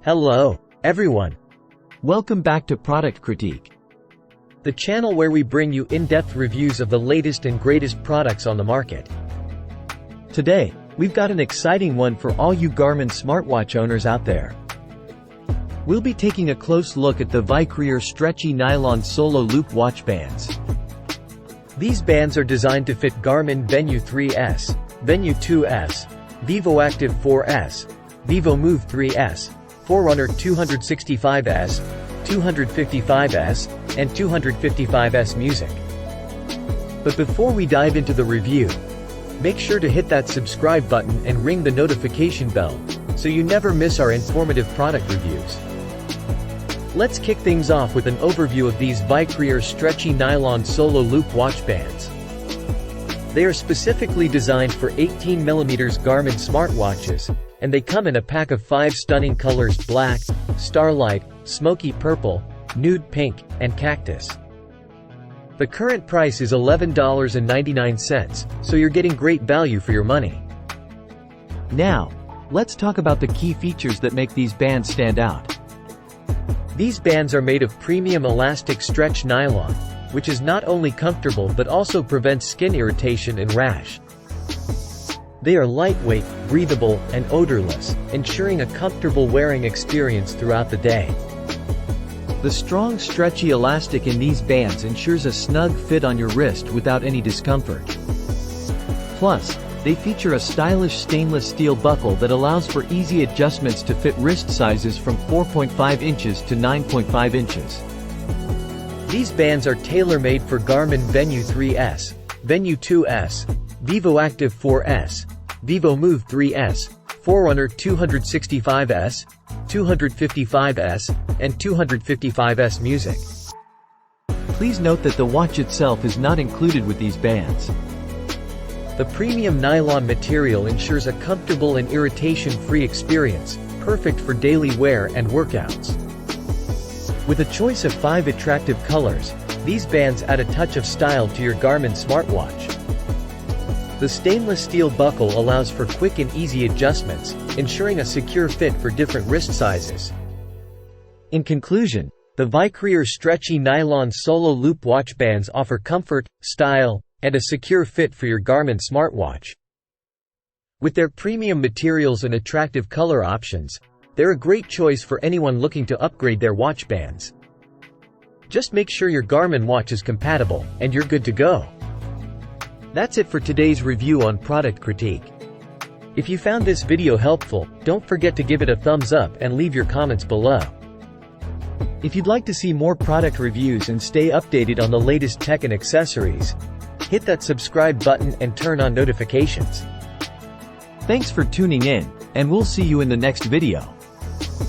Hello, everyone. Welcome back to Product Critique, The channel where we bring you in-depth reviews of the latest and greatest products on the market. Today, we've got an exciting one for all you Garmin smartwatch owners out there. We'll be taking a close look at the ViCRiOR Stretchy Nylon Solo Loop watch bands. These bands are designed to fit Garmin Venu 3S, Venu 2S, vivoactive 4S, vivomove 3S, Forerunner 265S, 255S, and 255S Music. But before we dive into the review, make sure to hit that subscribe button and ring the notification bell, so you never miss our informative product reviews. Let's kick things off with an overview of these ViCRiOR Stretchy Nylon Solo Loop watch bands. They are specifically designed for 18mm Garmin smartwatches, and they come in a pack of 5 stunning colors: black, starlight, smoky purple, nude pink, and cactus. The current price is $11.99, so you're getting great value for your money. Now, let's talk about the key features that make these bands stand out. These bands are made of premium elastic stretch nylon, which is not only comfortable but also prevents skin irritation and rash. They are lightweight, breathable, and odorless, ensuring a comfortable wearing experience throughout the day. The strong stretchy elastic in these bands ensures a snug fit on your wrist without any discomfort. Plus, they feature a stylish stainless steel buckle that allows for easy adjustments to fit wrist sizes from 4.5 inches to 9.5 inches. These bands are tailor-made for Garmin Venu 3S, Venu 2S, vivoactive 4S, vivomove 3S, Forerunner 265S, 255S, and 255S Music. Please note that the watch itself is not included with these bands. The premium nylon material ensures a comfortable and irritation-free experience, perfect for daily wear and workouts. With a choice of 5 attractive colors, these bands add a touch of style to your Garmin smartwatch. The stainless steel buckle allows for quick and easy adjustments, ensuring a secure fit for different wrist sizes. In conclusion, the ViCRiOR Stretchy Nylon Solo Loop watch bands offer comfort, style, and a secure fit for your Garmin smartwatch. With their premium materials and attractive color options, they're a great choice for anyone looking to upgrade their watch bands. Just make sure your Garmin watch is compatible, and you're good to go. That's it for today's review on Product Critique. If you found this video helpful, don't forget to give it a thumbs up and leave your comments below. If you'd like to see more product reviews and stay updated on the latest tech and accessories, hit that subscribe button and turn on notifications. Thanks for tuning in, and we'll see you in the next video.